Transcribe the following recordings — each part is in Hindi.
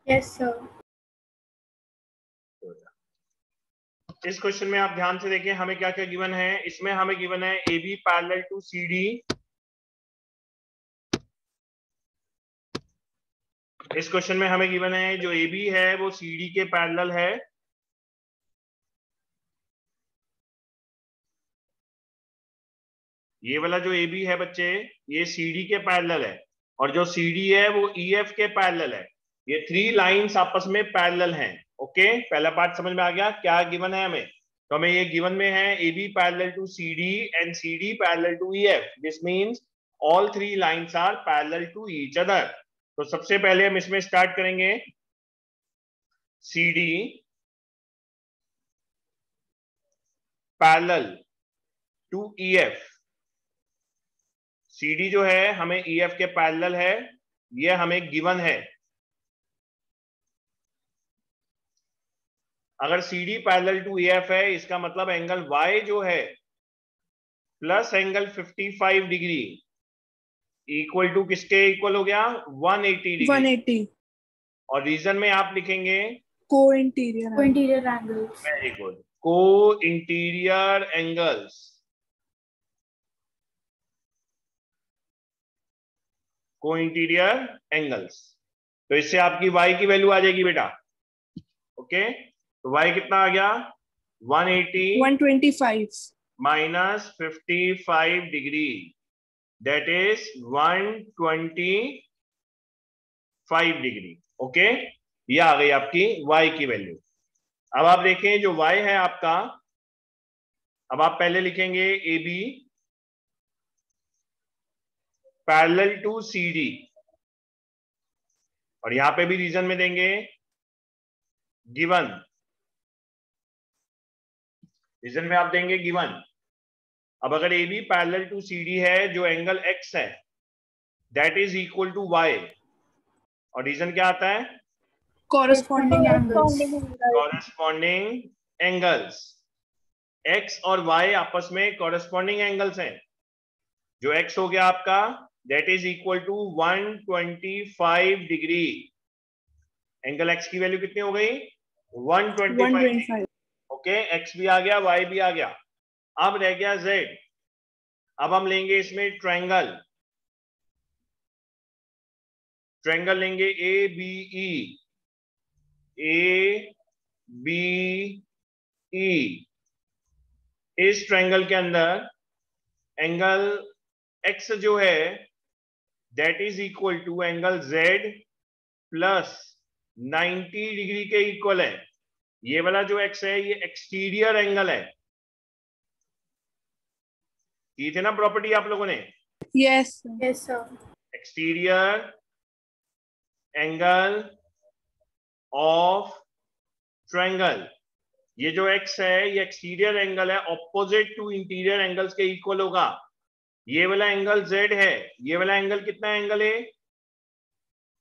Yes sir. इस क्वेश्चन में आप ध्यान से देखिए हमें क्या क्या गिवन है। इसमें हमें गिवन है A B parallel to C D. इस क्वेश्चन में हमें गिवन है जो ए बी है वो सी डी के पैरेलल है। ये वाला जो ए बी है बच्चे ये सी डी के पैरेलल है, और जो सी डी है वो ई एफ के पैरेलल है। ये थ्री लाइंस आपस में पैरेलल हैं। ओके, पहला पार्ट समझ में आ गया क्या गिवन है हमें। तो हमें ये गिवन में है A B parallel to C D and C D parallel to E F. This means all three lines are parallel to each other. तो सबसे पहले हम इसमें स्टार्ट करेंगे C D parallel to E F. C D जो है हमें ई एफ के पैरेलल है, ये हमें गिवन है। अगर C D parallel to E F है इसका मतलब एंगल y जो है plus angle 55 degree equal to किसके इक्वल हो गया 180 डिग्री। 180 और रीजन में आप लिखेंगे को इंटीरियर एंगल्स। वेरी गुड, को इंटीरियर एंगल्स। को इंटीरियर एंगल्स। तो इससे आपकी y की वैल्यू आ जाएगी बेटा। ओके, तो y कितना आ गया 125 minus 55 degree, that is 125 degree. Okay, ये आ गई आपकी y की वैल्यू। अब आप देखें जो y है आपका, अब आप पहले लिखेंगे A B parallel to C D, और यहां पे भी रीजन में देंगे गिवन। रीजन में आप देंगे गिवन। अब अगर A B parallel to C D है जो एंगल x है that is equal to y, और रीजन क्या आता है कॉरेस्पॉन्डिंग एंगल्स। x और y आपस में कॉरेस्पॉन्डिंग एंगल्स हैं। जो x हो गया आपका that is equal to 125 degree. Angle x की वैल्यू कितनी हो गई 125। ओके, x भी आ गया y भी आ गया। अब रह गया z। अब हम लेंगे इसमें ट्रायंगल। ट्रायंगल लेंगे ए बी ई। इस ट्रायंगल के अंदर एंगल x जो है that is equal to angle z plus 90 degree के इक्वल है। ये वाला जो x है ये एक्सटीरियर एंगल है। की थे ना प्रॉपर्टी आप लोगों ने। Yes sir. Exterior angle of triangle. ये जो x है ये एक्सटीरियर एंगल है, ऑपोजिट टू इंटीरियर एंगल्स के इक्वल होगा। ये वाला एंगल z है, ये वाला एंगल कितना एंगल है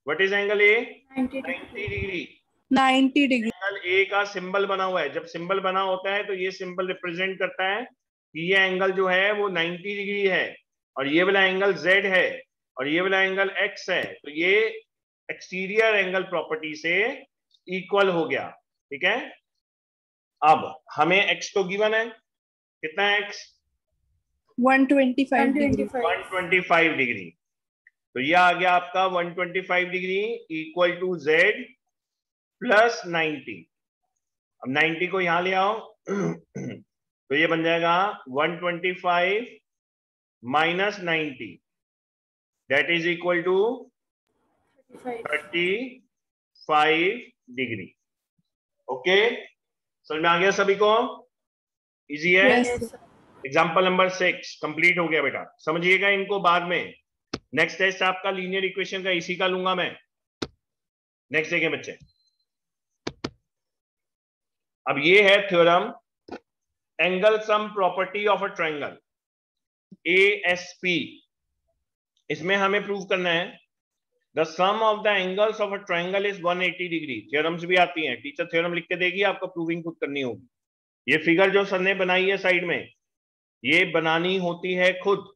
what is angle A 90 degree. 90 degree. Angle A का सिंबल बना हुआ है। जब सिंबल बना होता है तो ये सिंबल रिप्रेजेंट करता है कि ये एंगल जो है वो 90 डिग्री है, और ये वाला एंगल z है और ये वाला एंगल x है। तो ये एक्सटीरियर एंगल प्रॉपर्टी से इक्वल हो गया। ठीक है, अब हमें x तो गिवन है, कितना है x 125 डिग्री। तो ये आ गया आपका 125 degree equal to z plus 90। अब 90 को यहां ले आओ तो ये बन जाएगा 125 minus 90 that is equal to 35 degree. Okay, समझ में आ गया सभी को, इजी है। एग्जाम्पल नंबर 6 कंप्लीट हो गया बेटा, समझिएगा इनको बाद में। नेक्स्ट टेस्ट आपका लीनियर इक्वेशन का इसी का लूंगा मैं। नेक्स्ट देखिए बच्चे, अब ये है theorem angle sum property of a triangle ASP। इसमें हमें प्रूव करना है the sum of the angles of a triangle is 180 degree. Theorems भी आती हैं, टीचर थ्योरम लिख के देगी, आपको प्रूविंग खुद करनी होगी। ये फिगर जो सर ने बनाई है साइड में, ये बनानी होती है खुद,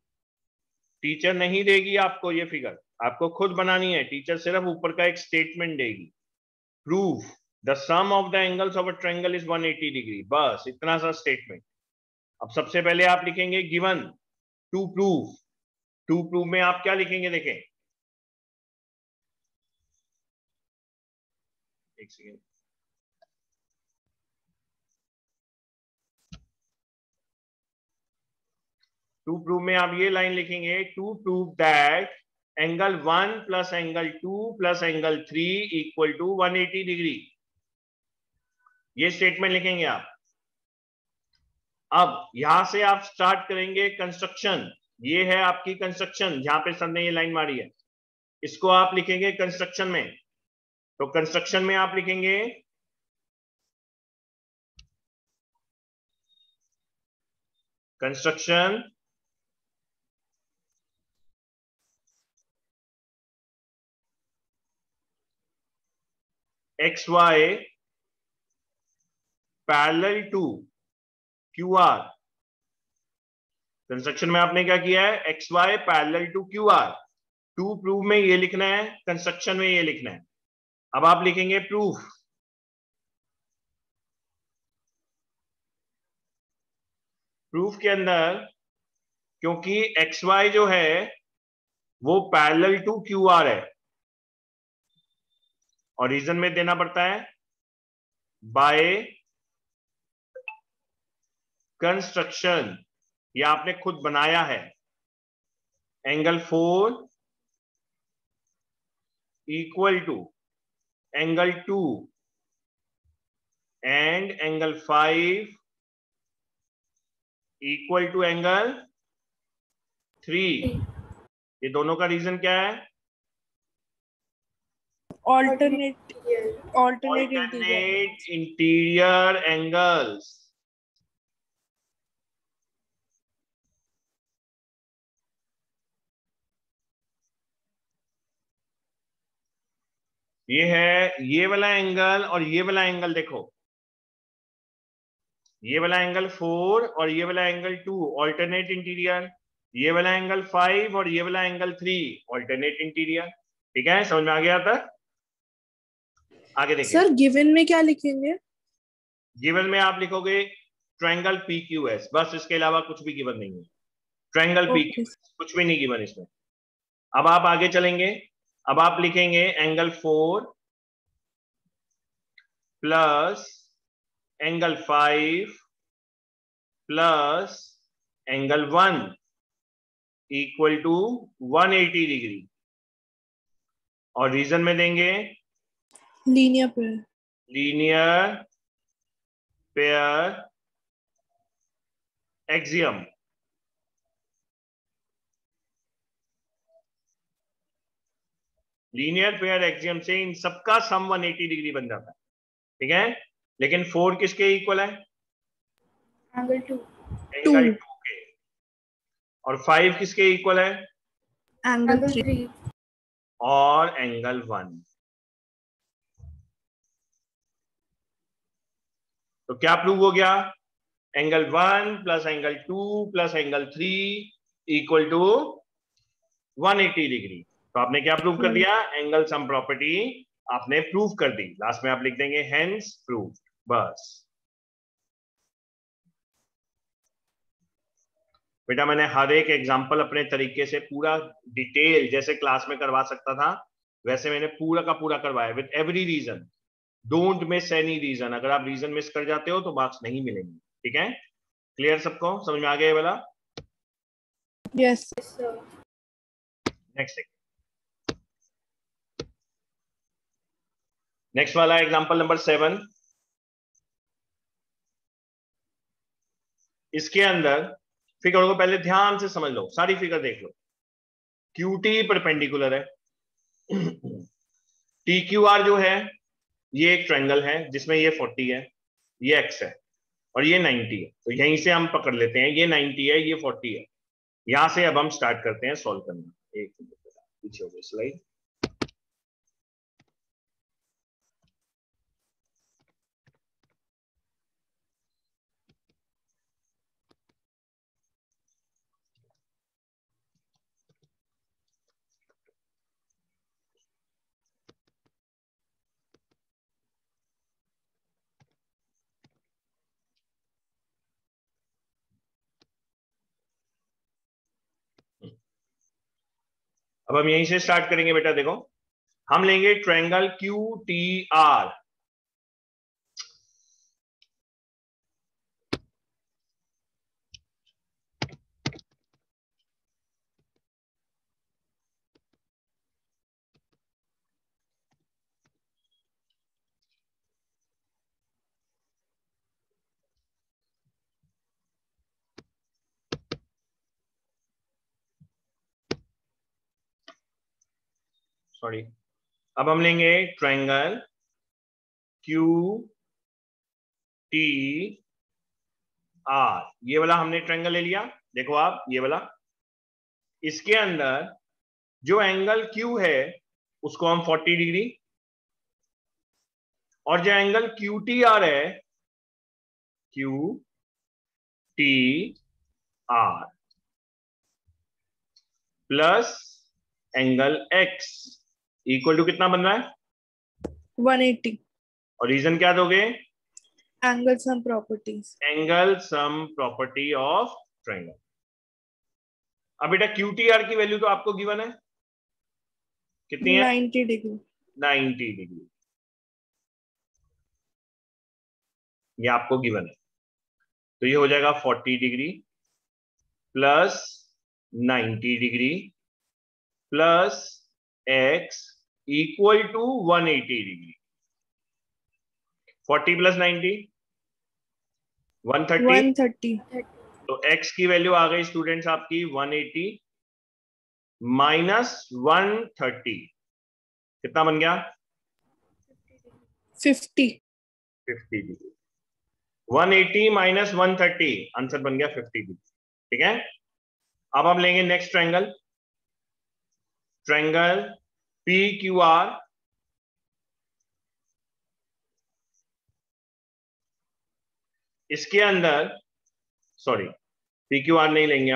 टीचर नहीं देगी आपको। ये फिगर आपको खुद बनानी है, टीचर सिर्फ ऊपर का एक स्टेटमेंट देगी। Prove the sum of the angles of a triangle is 180 degree. बस इतना सा स्टेटमेंट। अब सबसे पहले आप लिखेंगे given to prove. To prove में आप क्या लिखेंगे, देखें एक सेकेंड। टू प्रूव में आप ये लाइन लिखेंगे, to prove that angle 1 plus angle 2 plus angle 3 equal to 180 degree. ये स्टेटमेंट लिखेंगे आप। अब यहां से आप स्टार्ट करेंगे कंस्ट्रक्शन। ये है आपकी कंस्ट्रक्शन, जहां पे सर ने ये लाइन मारी है, इसको आप लिखेंगे कंस्ट्रक्शन में। तो कंस्ट्रक्शन में आप लिखेंगे construction X Y parallel to Q R. Construction में आपने क्या किया है, X Y parallel to Q R. To prove में ये लिखना है, कंस्ट्रक्शन में ये लिखना है। अब आप लिखेंगे प्रूफ। प्रूफ के अंदर क्योंकि एक्स वाई जो है वो पैरेलल टू क्यू आर है, और रीजन में देना पड़ता है बाय कंस्ट्रक्शन। ये आपने खुद बनाया है। Angle 4 equal to angle 2 and angle 5 equal to angle 3। ये दोनों का रीजन क्या है, alternate इंटीरियर एंगल्स। ये है ये वाला एंगल और ये वाला एंगल। देखो ये वाला एंगल 4 और ये वाला एंगल 2 ऑल्टरनेट इंटीरियर। ये वाला एंगल 5 और ये वाला एंगल 3 ऑल्टरनेट इंटीरियर। ठीक है, समझ में आ गया था? आगे देखिए। सर गिवन में क्या लिखेंगे? गिवन में आप लिखोगे ट्रायंगल PQS, बस इसके अलावा कुछ भी गिवन नहीं है। ट्रायंगल PQS, कुछ भी नहीं गिवन इसमें। अब आप आगे चलेंगे। अब आप लिखेंगे angle 4 plus angle 5 plus angle 1 equal to 180 degree, और रीजन में देंगे linear pair axiom. Linear pair axiom से इन सबका सम 180 डिग्री बन जाता है। ठीक है, लेकिन 4 किसके इक्वल है, एंगल 2 के। और 5 किसके इक्वल है, एंगल 3 और एंगल 1। तो क्या प्रूव हो गया, angle 1 plus angle 2 plus angle 3 equal to 180 degree. तो आपने क्या प्रूव कर दिया, एंगल सम प्रॉपर्टी आपने प्रूव कर दी। लास्ट में आप लिख देंगे हेंस प्रूव्ड। बस बेटा, मैंने हर एक एग्जांपल अपने तरीके से पूरा डिटेल जैसे क्लास में करवा सकता था वैसे मैंने पूरा का पूरा करवाया with every reason. Don't miss any reason. अगर आप रीजन मिस कर जाते हो तो मार्क्स नहीं मिलेंगे। ठीक है, क्लियर सबको, समझ में आ गया ये वाला? यस नेक्स्ट नेक्स्ट वाला एग्जांपल नंबर 7। इसके अंदर फिगर को पहले ध्यान से समझ लो, सारी फिगर देख लो। QT परपेंडिकुलर है, TQR जो है ये एक ट्रायंगल है जिसमें ये 40 है, ये x है और ये 90 है। तो यहीं से हम पकड़ लेते हैं, ये 90 है, ये 40 है। यहां से अब हम स्टार्ट करते हैं सॉल्व करना। एक पीछे हो गई स्लाइड। अब हम यहीं से स्टार्ट करेंगे बेटा। देखो हम लेंगे triangle Q T are. Sorry, अब हम लेंगे ट्रायंगल क्यू टी आर। ये वाला हमने ट्रायंगल ले लिया। देखो आप ये वाला, इसके अंदर जो एंगल क्यू है उसको हम 40 डिग्री, और जो एंगल क्यू टी आर है, Q T R plus angle X equal to कितना बन रहा है? 180. और रीजन क्या दोगे? Angle sum properties. Angle sum property of triangle. अब बेटा क्यू टी आर की वैल्यू तो आपको गिवन है, कितनी है? 90 degree. 90 डिग्री, ये आपको गिवन है। तो ये हो जाएगा 40 degree plus 90 degree plus X equal to 180 degree. 40 plus 90 130। 130. तो एक्स की वैल्यू आ गई स्टूडेंट्स आपकी 180 माइनस 130, कितना बन गया? 50. 50 डिग्री। 180 माइनस 130, आंसर बन गया 50 डिग्री। ठीक है, अब हम लेंगे next triangle, triangle P Q R. इसके अंदर, सॉरी पी क्यू आर नहीं लेंगे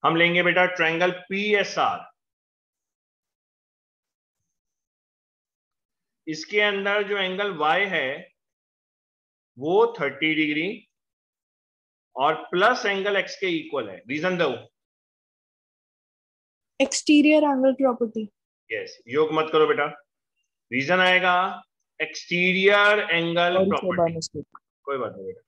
हम लेंगे बेटा ट्रायंगल पी एस आर। इसके अंदर जो एंगल y है वो 30 डिग्री और प्लस एंगल x के इक्वल है। रीजन दो। Exterior angle property. यस, योग मत करो बेटा, रीजन आएगा एक्सटीरियर एंगल प्रॉपर्टी। कोई बात नहीं बेटा।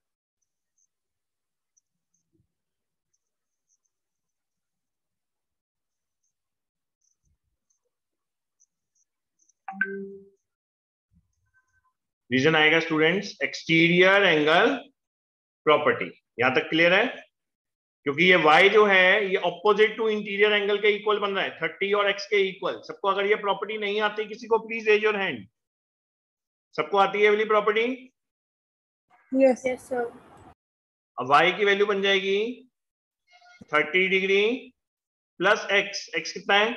रीजन आएगा स्टूडेंट्स एक्सटीरियर एंगल प्रॉपर्टी। यहां तक क्लियर है? क्योंकि ये y जो है ये ऑपोजिट टू इंटीरियर एंगल के इक्वल बन रहा है, 30 और x के इक्वल। सबको अगर ये प्रॉपर्टी नहीं आती किसी को, प्लीज रेज योर हैंड। सबको आती है वाली प्रॉपर्टी? Yes. Yes, sir. अब y की वैल्यू बन जाएगी 30 डिग्री प्लस x कितना है?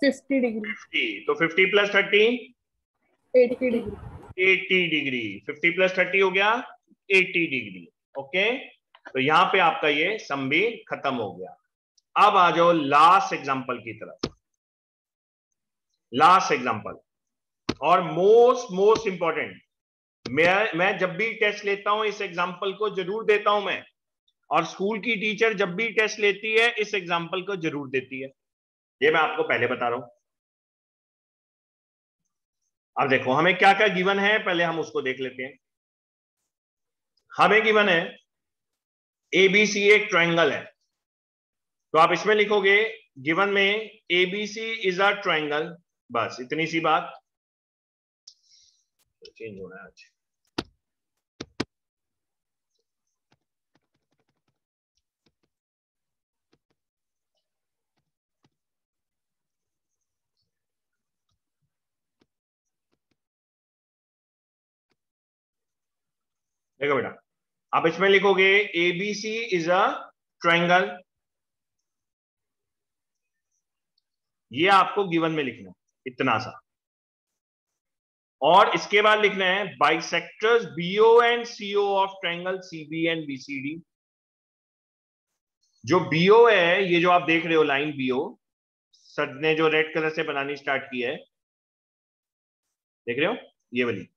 50 degree. 50। तो 50 प्लस 30 80 degree. 80 डिग्री। 50 प्लस 30 हो गया 80 डिग्री। ओके, तो यहां पे आपका ये सम भी खत्म हो गया। अब आ जाओ लास्ट एग्जांपल की तरफ। लास्ट एग्जांपल और मोस्ट इंपॉर्टेंट। मैं जब भी टेस्ट लेता हूं इस एग्जांपल को जरूर देता हूं मैं, और स्कूल की टीचर जब भी टेस्ट लेती है इस एग्जांपल को जरूर देती है। ये मैं आपको पहले बता रहा हूं। अब देखो हमें क्या क्या गिवन है, पहले हम उसको देख लेते हैं। हमें गिवन है एबीसी एक ट्रायंगल है, तो आप इसमें लिखोगे गिवन में एबीसी इज अ ट्रायंगल। बस इतनी सी बात। चेंज होना है आज। देखो बेटा, आप इसमें लिखोगे एबीसी इज अ ट्रायंगल। ये आपको गिवन में लिखना है इतना सा, और इसके बाद लिखना है bisectors B O and C O of triangle C B and B C D. जो बीओ है, ये जो आप देख रहे हो लाइन बीओ, सर ने जो रेड कलर से बनानी स्टार्ट की है, देख रहे हो ये वाली।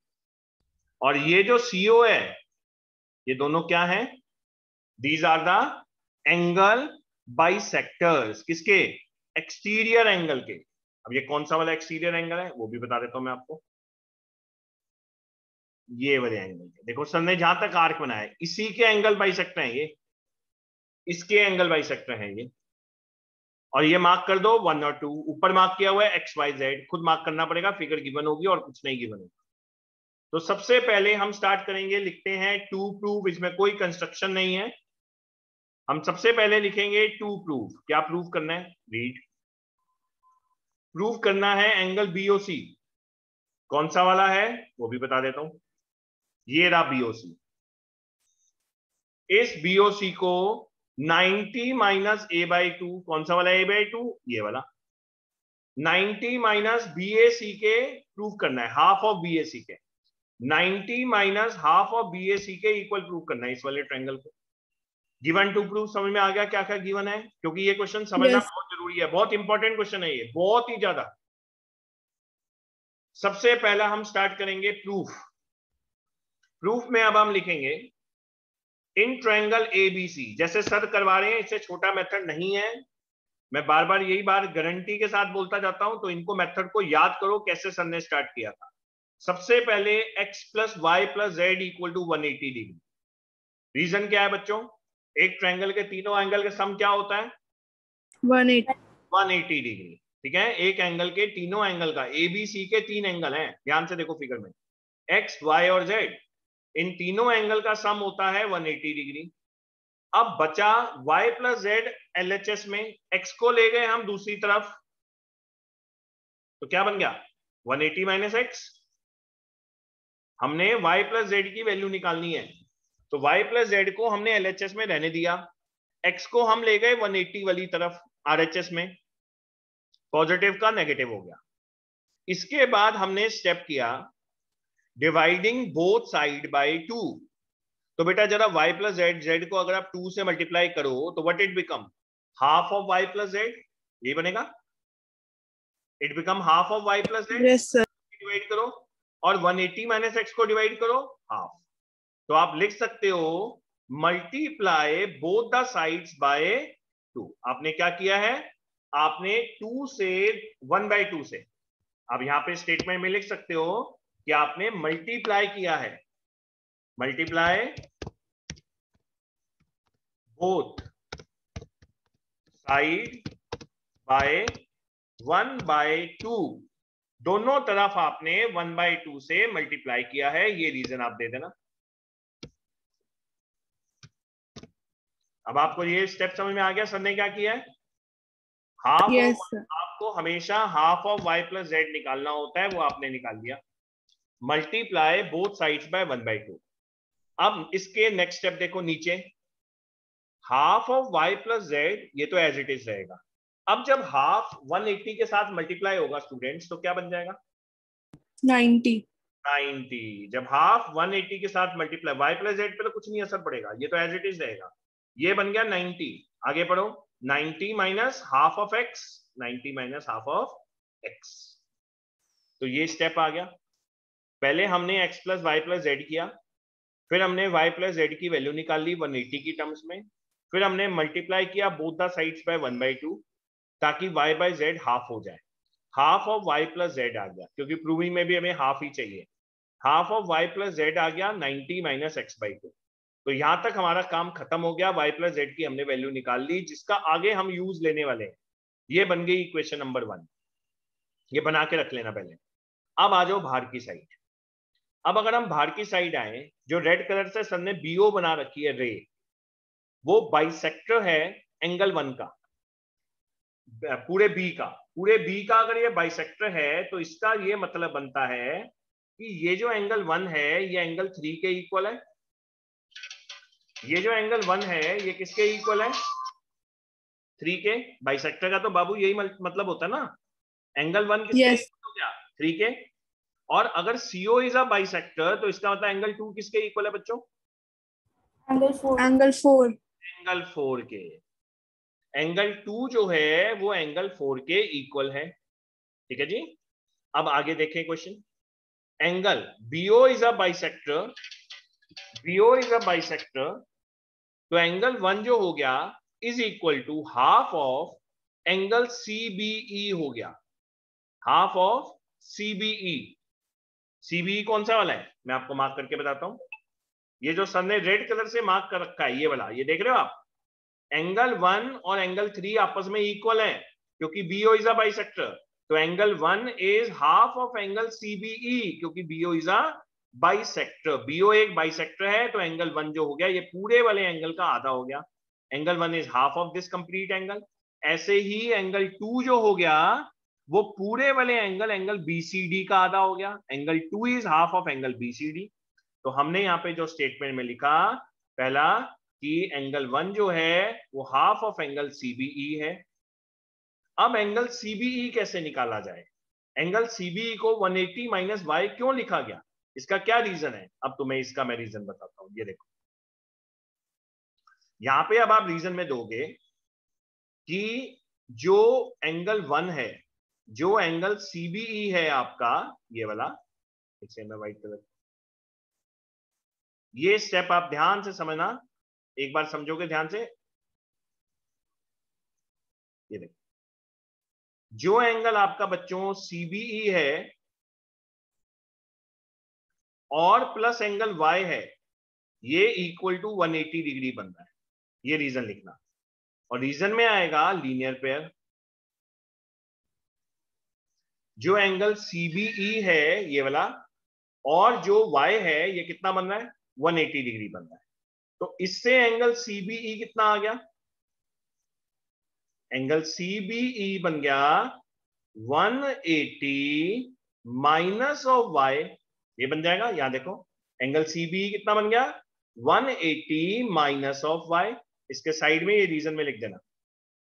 और ये जो सीओ है, ये दोनों क्या है? These are the angle bisectors, किसके? एक्सटीरियर एंगल के। अब ये कौन सा वाला एक्सटीरियर एंगल है वो भी बता देता हूं मैं आपको। ये वाले एंगल के, देखो सर ने जहां तक आर्क बनाया है इसी के एंगल बाइसेक्टर हैं ये, इसके एंगल बाइसेक्टर हैं ये। और ये मार्क कर दो 1 और 2, ऊपर मार्क किया हुआ है एक्स वाई जेड, खुद मार्क करना पड़ेगा, फिगर गिवन होगी और कुछ नहीं गिवन होगा। तो सबसे पहले हम स्टार्ट करेंगे, लिखते हैं टू प्रूव, इसमें कोई कंस्ट्रक्शन नहीं है। हम सबसे पहले लिखेंगे टू प्रूव। क्या प्रूव करना है? रीड। प्रूव करना है एंगल बीओसी। कौन सा वाला है वो भी बता देता हूं, ये रहा बीओसी। इस बीओसी को 90 माइनस ए बाई टू, कौन सा वाला ए बाई टू? ये वाला। 90 माइनस बीएसी के प्रूव करना है, हाफ ऑफ बीएसी के। 90 माइनस हाफ ऑफ बीएसी के इक्वल प्रूव करना है इस वाले ट्रायंगल को। गिवन टू प्रूव समझ में आ गया क्या क्या गिवन है? क्योंकि ये क्वेश्चन समझना Yes. बहुत जरूरी है, बहुत इंपॉर्टेंट क्वेश्चन है ये, बहुत ही ज्यादा। सबसे पहला हम स्टार्ट करेंगे प्रूफ। प्रूफ में अब हम लिखेंगे इन ट्रायंगल एबीसी, जैसे सर करवा रहे हैं, इससे छोटा मेथड नहीं है। मैं बार बार यही बात गारंटी के साथ बोलता जाता हूं, तो इनको मेथड को याद करो कैसे सर ने स्टार्ट किया था। सबसे पहले x plus Y plus Z equal to 180 degree. Reason क्या है बच्चों? एक ट्रायंगल के तीनों एंगल का सम क्या होता है? 180 डिग्री। ठीक है, एक एंगल के तीनों एंगल का, एबीसी के 3 एंगल हैं, ध्यान से देखो फिगर में, एक्स वाई और जेड, इन तीनों एंगल का सम होता है 180 डिग्री। अब बचा y प्लस जेड एलएचएस में, x को ले गए हम दूसरी तरफ, तो क्या बन गया? 180 माइनस एक्स। हमने y प्लस जेड की वैल्यू निकालनी है, तो y प्लस जेड को हमने एलएचएस में रहने दिया, x को हम ले गए 180 वाली तरफ आरएचएस में, पॉजिटिव का नेगेटिव हो गया। इसके बाद हमने स्टेप किया डिवाइडिंग बोथ साइड बाय 2। तो बेटा जरा y प्लस जेड को अगर आप 2 से मल्टीप्लाई करो तो what it become? Half of y plus Z, ये बनेगा, it become half of y plus Z. Yes, sir. Divide करो और 180 माइनस एक्स को डिवाइड करो, हाफ। तो आप लिख सकते हो multiply both the sides by 2। आपने क्या किया है? आपने 2 से 1/2 से, अब यहां पे स्टेटमेंट में लिख सकते हो कि आपने मल्टीप्लाई किया है, मल्टीप्लाई बोथ साइड बाय 1/2, दोनों तरफ आपने 1/2 से मल्टीप्लाई किया है। ये रीजन आप दे देना। अब आपको ये स्टेप समझ में आ गया सर ने क्या किया है? Half Yes, of, sir. आपको हमेशा half of y plus Z निकालना होता है, वो आपने निकाल दिया। Multiply both sides by 1/2। अब इसके नेक्स्ट स्टेप देखो नीचे, half of y plus Z, ये तो एज इट इज रहेगा। अब जब हाफ 180 के साथ मल्टीप्लाई होगा स्टूडेंट्स, तो क्या बन जाएगा? 90. 90। जब हाफ 180 के साथ मल्टीप्लाई, y प्लस जेड पे तो कुछ नहीं असर पड़ेगा, ये तो एज इट इज रहेगा। ये बन गया 90। आगे पढ़ो, 90 minus half of X, 90 minus half of X. तो ये स्टेप आ गया। पहले हमने x plus Y plus Z किया, फिर हमने y प्लस जेड की वैल्यू निकाल ली 180 की टर्म्स में, फिर हमने मल्टीप्लाई किया बोथ द साइड्स बाय 1/2 ताकि y बाय जेड हाफ हो जाए। Half of y plus Z आ गया, क्योंकि प्रूविंग में भी हमें हाफ ही चाहिए। Half of y plus Z आ गया 90 माइनस x/2। तो यहां तक हमारा काम खत्म हो गया, y प्लस जेड की हमने वैल्यू निकाल ली, जिसका आगे हम यूज लेने वाले हैं। ये बन गई इक्वेशन नंबर 1, ये बना के रख लेना पहले। अब आ जाओ बाहर की साइड। अब अगर हम बाहर की साइड आए, जो रेड कलर से सर ने बीओ बना रखी है रे, वो बाइसेक्टर है एंगल 1 का, पूरे बी का अगर ये बाइसेक्टर है, तो इसका ये मतलब बनता है कि ये जो एंगल 1 है ये एंगल 3 के इक्वल है। ये जो एंगल 1 है ये किसके इक्वल है? 3 के। बाइसेक्टर का तो बाबू यही मतलब होता है ना, एंगल 1 किसके Yes. इक्वल हो गया? 3 के। और अगर CO इज अ बाइसेक्टर, तो इसका मतलब एंगल 2 किसके इक्वल है बच्चों? Angle 4. Angle 4. एंगल 4 के। एंगल 2 जो है वो एंगल 4 के इक्वल है। ठीक है जी। अब आगे देखें question. Angle BO is a bisector, BO is a bisector, तो एंगल 1 जो हो गया is equal to half of angle CBE हो गया, हाफ ऑफ CBE। CBE कौन सा वाला है मैं आपको मार्क करके बताता हूं। ये जो सर ने रेड कलर से मार्क कर रखा है ये वाला, ये देख रहे हो आप, एंगल 1 और एंगल 3 आपस में इक्वल है क्योंकि BO इज अ बाइसेक्टर। तो angle 1 is half of angle CBE क्योंकि BO is a bisector. BO एक बाइसेक्टर है तो एंगल 1 जो हो गया ये पूरे वाले एंगल का आधा हो गया। Angle 1 is half of this complete angle. ऐसे ही एंगल 2 जो हो गया वो पूरे वाले एंगल BCD का आधा हो गया। Angle 2 is half of angle BCD। तो हमने यहाँ पे जो स्टेटमेंट में लिखा पहला कि एंगल 1 जो है वो हाफ ऑफ एंगल CBE है। अब एंगल CBE कैसे निकाला जाए? एंगल CBE को 180 माइनस y क्यों लिखा गया, इसका क्या रीजन है? अब तुम्हें इसका मैं रीजन बताता हूं। ये देखो यहां पे अब आप रीजन में दोगे कि जो एंगल 1 है, जो एंगल CBE है आपका ये वाला, इसे मैं व्हाइट कलर, ये स्टेप आप ध्यान से समझना, एक बार समझोगे ध्यान से। ये देखो जो एंगल आपका बच्चों CBE है और प्लस एंगल Y है ये इक्वल टू 180 डिग्री बन रहा है, ये रीजन लिखना। और रीजन में आएगा लीनियर पेयर। जो एंगल CBE है ये वाला और जो Y है ये कितना बन रहा है, 180 डिग्री बन रहा है। तो इससे एंगल CBE कितना आ गया, एंगल CBE बन गया 180 माइनस ऑफ Y, ये बन जाएगा। यहां देखो एंगल CBE कितना बन गया, 180 माइनस ऑफ Y। इसके साइड में ये रीजन में लिख देना,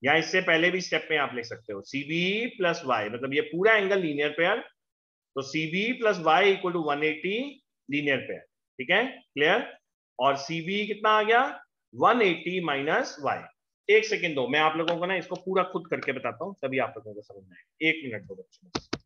या इससे पहले भी स्टेप में आप लिख सकते हो CBE प्लस Y, मतलब ये पूरा एंगल लीनियर पेयर। तो CBE plus Y equal to 180 linear pair. ठीक है, क्लियर। और CBE कितना आ गया, 180 माइनस Y। एक सेकेंड दो, मैं आप लोगों को ना इसको पूरा खुद करके बताता हूं तभी आप लोगों को समझ में आएगा। एक मिनट दो बच्चों।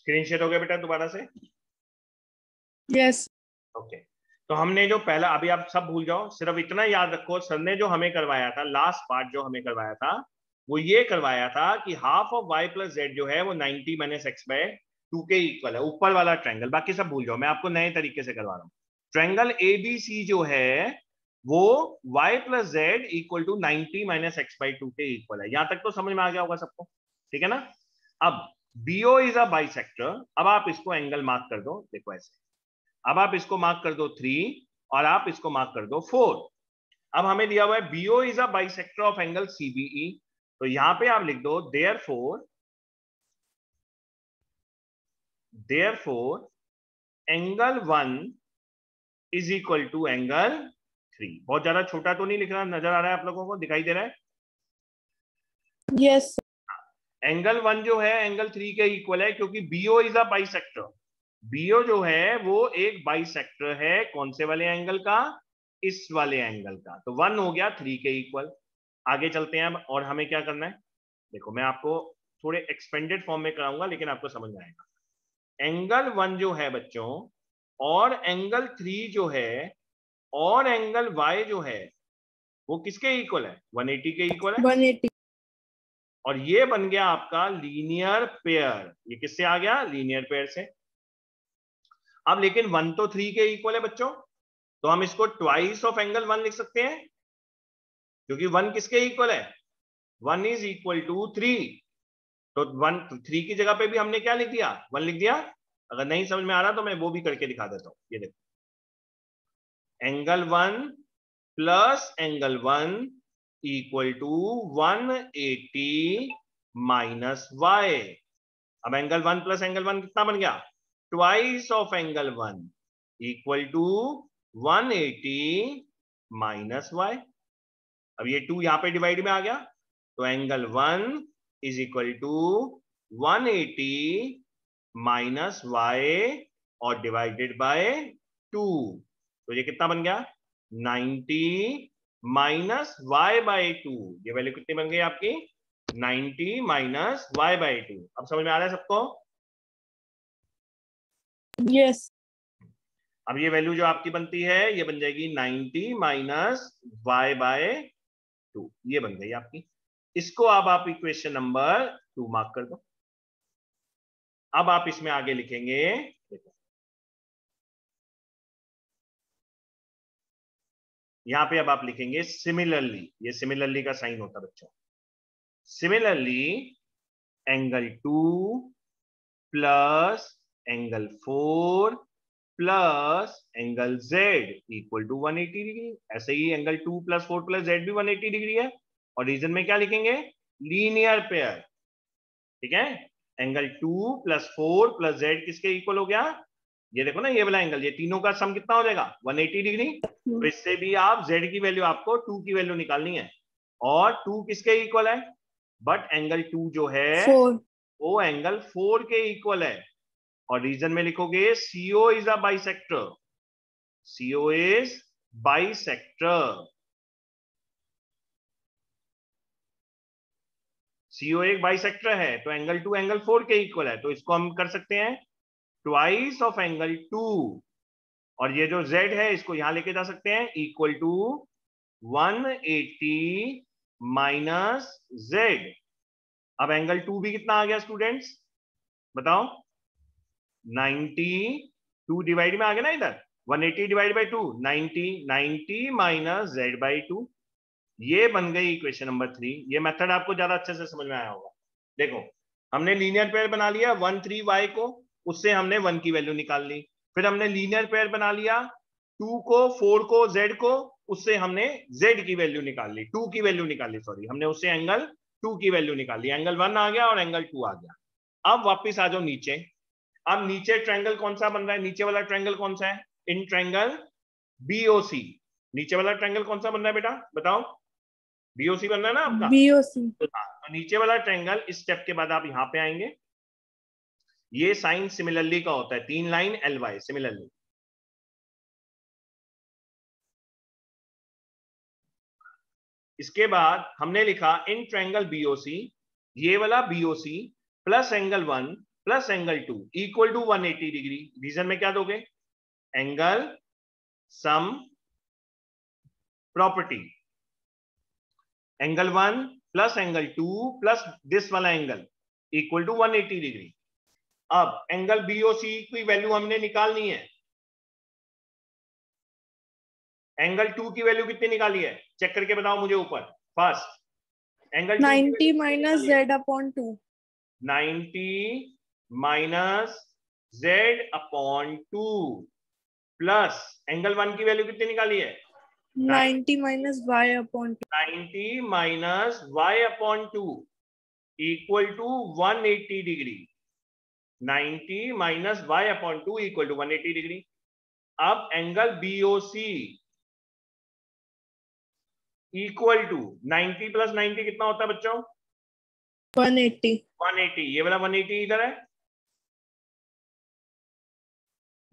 स्क्रीन शेयर हो गया बेटा दोबारा से? यस। ओके, तो हमने जो पहला, अभी आप सब भूल जाओ, सिर्फ इतना याद रखो, सर ने जो हमें करवाया था लास्ट पार्ट जो हमें करवाया था वो ये करवाया था कि half of y plus Z जो है वो 90 माइनस एक्स बाय 2 के इक्वल है, ऊपर वाला ट्रायंगल। बाकी सब भूल जाओ, मैं आपको नए तरीके से करवा रहा हूँ। ट्रायंगल ABC जो है वो y plus Z equal to 90 minus X by 2 के इक्वल है। यहां तक तो समझ में आ गया होगा सबको, ठीक है ना? अब BO इज अ बाइसेक्टर। अब आप इसको एंगल मार्क कर दो, देखो ऐसे। अब आप इसको मार्क कर दो 3 और आप इसको मार्क कर दो 4। अब हमें दिया हुआ है BO is a bisector of angle CBE, तो यहां पे आप लिख दो therefore angle 1 is equal to angle 3। बहुत ज्यादा छोटा तो नहीं लिख रहा, नजर आ रहा है आप लोगों को, दिखाई दे रहा है? यस। एंगल 1 जो है एंगल 3 के इक्वल है क्योंकि BO is a bisector. BO जो है वो एक बाइसेक्टर है, कौन से वाले एंगल का, इस वाले एंगल का। तो 1 हो गया 3 के इक्वल। आगे चलते हैं अब, और हमें क्या करना है देखो, मैं आपको थोड़े एक्सपेंडेड फॉर्म में कराऊंगा लेकिन आपको समझ में आएगा। एंगल 1 जो है बच्चों और एंगल 3 जो है और एंगल Y जो है वो किसके इक्वल है, 180 के इक्वल है। 180। और ये बन गया आपका लीनियर पेयर। ये किससे आ गया, लीनियर पेयर से। अब लेकिन 1 तो 3 के इक्वल है बच्चों, तो हम इसको ट्वाइस ऑफ एंगल 1 लिख सकते हैं क्योंकि 1 किसके इक्वल है, 1 इज इक्वल टू 3। तो 3 की जगह पे भी हमने क्या लिख दिया, 1 लिख दिया। अगर नहीं समझ में आ रहा तो मैं वो भी करके दिखा देता हूं। ये देखो, angle 1 plus angle 1 equal to 180 minus y। अब एंगल 1 प्लस एंगल 1 कितना बन गया, twice of angle 1 equal to 180 minus y। अब ये 2 यहां पे डिवाइड में आ गया, तो angle 1 is equal to 180 minus y और डिवाइडेड बाय 2। तो ये कितना बन गया, 90 माइनस y बाई 2। ये वैल्यू कितनी बन गई आपकी, 90 माइनस y बाई 2। अब समझ में आ रहा है सबको? यस। अब ये वैल्यू जो आपकी बनती है ये बन जाएगी 90 माइनस y बाय 2। ये बन गई आपकी। इसको अब आप इक्वेशन नंबर 2 मार्क कर दो। अब आप इसमें आगे लिखेंगे, देखो यहां पे अब आप लिखेंगे सिमिलरली। ये सिमिलरली का साइन होता है बच्चों। Similarly angle 2 plus angle 4 plus angle z equal to 180 degree. ऐसे ही एंगल 2 प्लस 4 प्लस z भी 180 डिग्री है। और रीजन में क्या लिखेंगे, लीनियर पेयर। ठीक है, एंगल 2 प्लस 4 प्लस z किसके इक्वल हो गया, ये देखो ना, ये वाला एंगल, ये तीनों का सम कितना हो जाएगा, 180 डिग्री। तो इससे भी आप z की वैल्यू, आपको 2 की वैल्यू निकालनी है। और 2 किसके इक्वल है, बट एंगल 2 जो है 4। वो एंगल 4 के इक्वल है। और रीजन में लिखोगे CO is a bisector. CO is bisector. CO एक बाइसेक्टर है, तो एंगल 2 एंगल 4 के इक्वल है। तो इसको हम कर सकते हैं ट्वाइस ऑफ एंगल 2। और ये जो z है इसको यहां लेके जा सकते हैं, इक्वल टू 180 माइनस z। अब एंगल 2 भी कितना आ गया स्टूडेंट्स, बताओ, 90। 2 डिवाइड में आ गया ना इधर, 180 divide by 2, 90 minus z by 2। ये बन गई इक्वेशन नंबर 3। ये मेथड आपको ज्यादा अच्छे से समझ में आया होगा। देखो, हमने लीनियर पेयर बना लिया 1 3 y को, उससे हमने 1 की वैल्यू निकाल ली। फिर हमने लीनियर पेयर बना लिया 2 को 4 को z को, उससे हमने z की वैल्यू निकाल ली, 2 की वैल्यू निकाल ली, सॉरी, हमने उससे एंगल 2 की वैल्यू निकाल ली। एंगल 1 आ गया और एंगल 2 आ गया। अब वापिस आ जाओ नीचे। अब नीचे ट्रायंगल कौन सा बन रहा है, नीचे वाला ट्रायंगल कौन सा है, इन ट्रायंगल BOC। नीचे वाला ट्रायंगल कौन सा बन रहा है बेटा, बताओ, BOC बन रहा है ना आपका। BOC। हाँ, तो नीचे वाला ट्रायंगल, इस स्टेप के बाद आप यहां पे आएंगे। ये साइन सिमिलरली का होता है, 3 लाइन LY सिमिलरली। इसके बाद हमने लिखा इन ट्रायंगल BOC, ये वाला BOC plus angle 1 plus angle 2 equal to 180 degree. Reason में क्या दोगे, angle sum property. Angle 1 plus angle 2 plus this वाला एंगल इक्वल टू 180 डिग्री। अब एंगल BOC की वैल्यू हमने निकालनी है। एंगल 2 की वैल्यू कितनी निकाली है, चेक करके बताओ मुझे ऊपर। First angle 90 minus z upon 2। 90 minus z upon 2 plus angle 1 की वैल्यू कितनी निकाली है, 90 minus y upon 2। 90 minus y upon 2 equal to 180 degree. 90 minus y upon 2 equal to 180 degree. अब angle BOC equal to 90 plus 90 कितना होता है बच्चों, 180। 180। ये वाला 180 इधर है,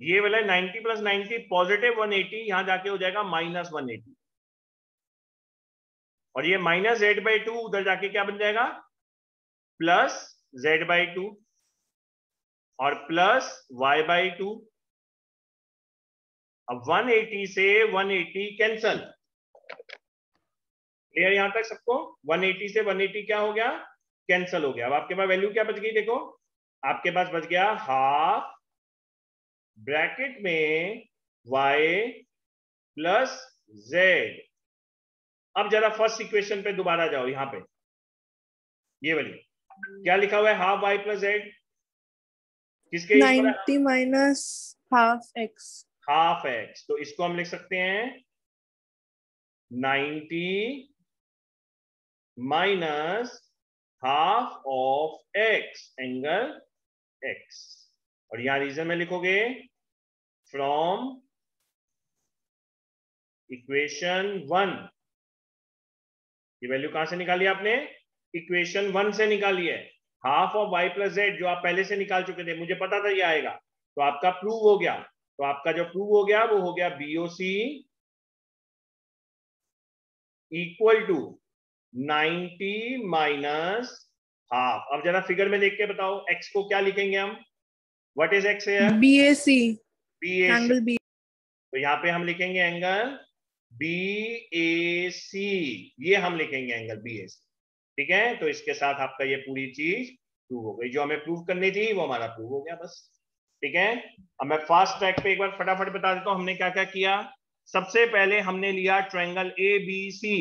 ये वाला 90 प्लस 90 पॉजिटिव 180, यहां जाके हो जाएगा माइनस 180। और ये माइनस z बाई 2 उधर जाके क्या बन जाएगा, प्लस z बाई 2 और प्लस y बाई 2। अब 180 से 180 कैंसल। क्लियर यहां तक सबको, 180 से 180 क्या हो गया, कैंसल हो गया। अब आपके पास वैल्यू क्या बच गई, देखो आपके पास बच गया हाफ ब्रैकेट में y प्लस z। अब जरा फर्स्ट इक्वेशन पे दोबारा जाओ, यहां पे ये वाली, क्या लिखा हुआ है हाफ वाई प्लस जेड, किसके इक्वल है? 90 minus half x. Half x, तो इसको हम लिख सकते हैं 90 minus half of x angle x, और यहां रीजन में लिखोगे फ्रॉम इक्वेशन 1। ये वैल्यू कहां से निकाली आपने? इक्वेशन 1 से निकाली है। Half of Y plus Z जो आप पहले से निकाल चुके थे, मुझे पता था ये आएगा, तो आपका प्रूव हो गया। तो आपका जो प्रूव हो गया वो हो गया B O C equal to 90 minus half. अब जरा फिगर में देख के बताओ x को क्या लिखेंगे हम? What is x here? BAC. BAC। Angle B. तो यहाँ पे हम लिखेंगे एंगल BAC, ये हम लिखेंगे एंगल BAC। ठीक है, तो इसके साथ आपका ये पूरी चीज प्रूव हो गई, जो हमें प्रूव करनी थी वो हमारा प्रूव हो गया बस। ठीक है, अब मैं फास्ट ट्रैक पे एक बार फटाफट बता देता हूं हमने क्या क्या किया। सबसे पहले हमने लिया ट्रायंगल ABC,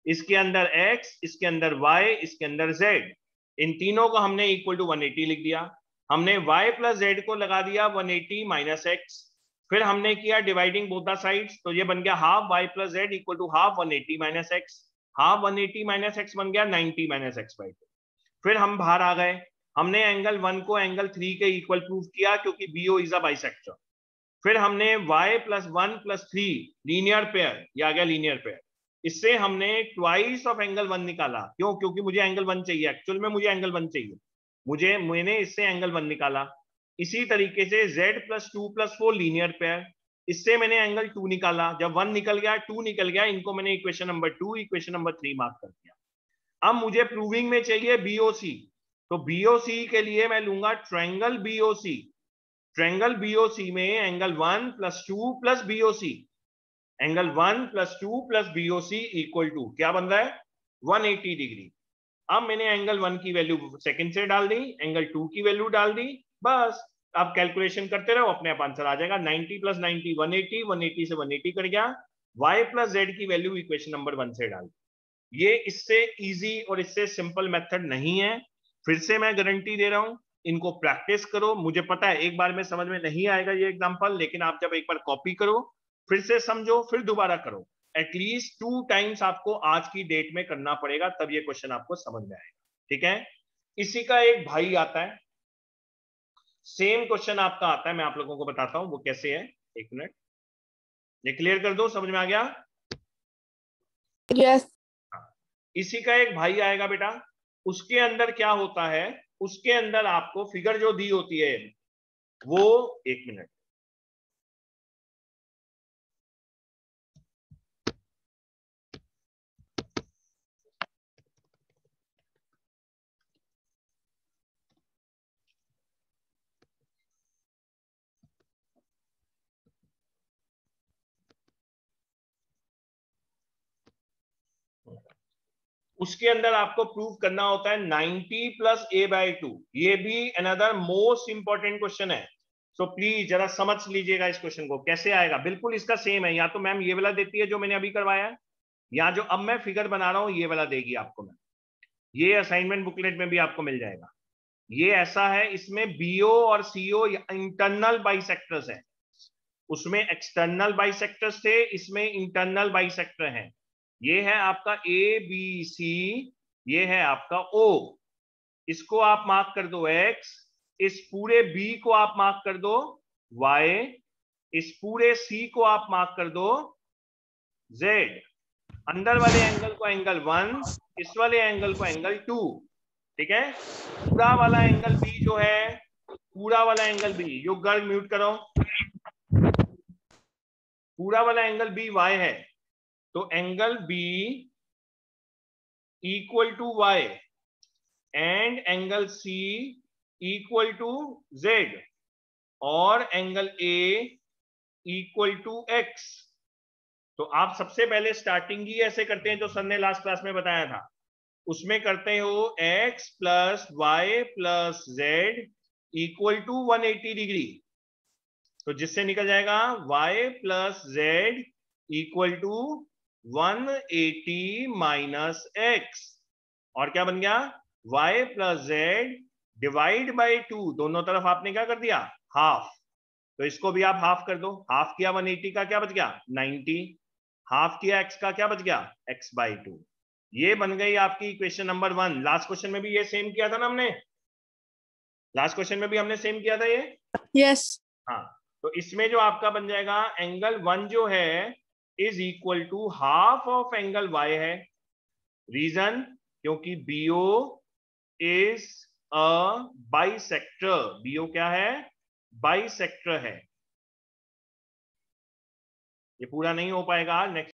इसके अंदर x, इसके अंदर y, इसके अंदर z, इन तीनों को हमने इक्वल टू 180 लिख दिया। हमने y प्लस z को लगा दिया 180 माइनस x, फिर हमने किया डिवाइडिंग बोथ द साइड्स, तो ये बन गया half y plus z equal to half 180 minus x, हाफ 180 माइनस x बन गया 90 माइनस x बाई 2। फिर हम बाहर आ गए, हमने एंगल 1 को एंगल 3 के इक्वल प्रूव किया क्योंकि BO इज अ बाइसेक्टर। फिर हमने y plus 1 plus 3 linear pair, ये आ गया लीनियर पेयर, इससे हमने ट्वाइस ऑफ एंगल 1 निकाला। क्यों? क्योंकि मुझे एंगल 1 चाहिए, एक्चुअल में मुझे एंगल 1 चाहिए, मैंने इससे एंगल 1 निकाला। इसी तरीके से z plus 2 plus 4 linear pair, इससे मैंने एंगल 2 निकाला। जब 1 निकल गया 2 निकल गया, इनको मैंने equation number 2 equation number 3 mark कर दिया। अब मुझे प्रूविंग में चाहिए BOC, तो BOC के लिए मैं लूंगा ट्रायंगल BOC। ट्रायंगल BOC में angle 1 plus 2 plus BOC, angle 1 plus 2 plus BOC equal to क्या बन रहा है? 180 डिग्री। अब मैंने एंगल 1 की वैल्यू सेकंड से डाल दी, एंगल 2 की वैल्यू डाल दी, बस आप कैलकुलेशन करते रहो, अपने आप आंसर आ जाएगा। 90 प्लस 90 180, 180 से 180 कट गया। y प्लस जेड की वैल्यू इक्वेशन नंबर 1 से डाल दी। ये इससे इजी और इससे सिंपल मेथड नहीं है, फिर से मैं गारंटी दे रहा हूं, इनको प्रैक्टिस करो। मुझे पता है एक बार में समझ में नहीं आएगा ये एग्जांपल, लेकिन आप जब एक बार कॉपी करो, फिर से समझो, फिर दोबारा करो, एटलीस्ट 2 टाइम्स आपको आज की डेट में करना पड़ेगा, तब ये क्वेश्चन आपको समझ में आएगा। ठीक है, इसी का एक भाई आता है, सेम क्वेश्चन आपका आता है, मैं आप लोगों को बताता हूं वो कैसे है। एक मिनट, ये क्लियर कर दो, समझ में आ गया? Yes. इसी का एक भाई आएगा बेटा, उसके अंदर क्या होता है, उसके अंदर आपको फिगर जो दी होती है वो, एक मिनट, उसके अंदर आपको प्रूव करना होता है 90 प्लस a बाई 2। ये भी अनदर मोस्ट इंपॉर्टेंट क्वेश्चन है, सो प्लीज जरा समझ लीजिएगा इस क्वेश्चन को कैसे आएगा। बिल्कुल इसका सेम है, या तो मैम ये वाला देती है जो मैंने अभी करवाया है, या जो अब मैं फिगर बना रहा हूं ये वाला देगी आपको मैम। ये असाइनमेंट बुकलेट में भी आपको मिल जाएगा। ये ऐसा है, इसमें BO और CO इंटरनल बाइसेक्टर्स है, उसमें एक्सटर्नल बाइसेक्टर्स थे, इसमें इंटरनल बाइसेक्टर हैं। ये है आपका ABC, ये है आपका O, इसको आप मार्क कर दो X, इस पूरे B को आप मार्क कर दो Y, इस पूरे C को आप मार्क कर दो Z, अंदर वाले एंगल को एंगल 1, इस वाले एंगल को एंगल 2। ठीक है, पूरा वाला एंगल B जो है, पूरा वाला एंगल B, यो गर्ल म्यूट करो, पूरा वाला एंगल B Y है, तो angle B equal to Y and angle C equal to Z और angle A equal to X। तो आप सबसे पहले स्टार्टिंग ही ऐसे करते हैं जो सर ने लास्ट क्लास में बताया था, उसमें करते हो x plus Y plus Z equal to 180 degree, तो जिससे निकल जाएगा y plus Z equal to 180 minus X, और क्या बन गया y plus Z divide by 2, दोनों तरफ आपने क्या कर दिया, हाफ। तो इसको भी आप हाफ कर दो, हाफ किया 180 का क्या बच गया 90, हाफ किया x का क्या बच गया x बाई 2। ये बन गई आपकी इक्वेशन नंबर 1। लास्ट क्वेश्चन में भी ये सेम किया था ना हमने, लास्ट क्वेश्चन में भी हमने सेम किया था ये। यस। हाँ, तो इसमें जो आपका बन जाएगा एंगल 1 जो है is equal to half of angle y है। रीजन, क्योंकि BO is a bisector. BO क्या है, बाइसेक्टर है। ये पूरा नहीं हो पाएगा नेक्स्ट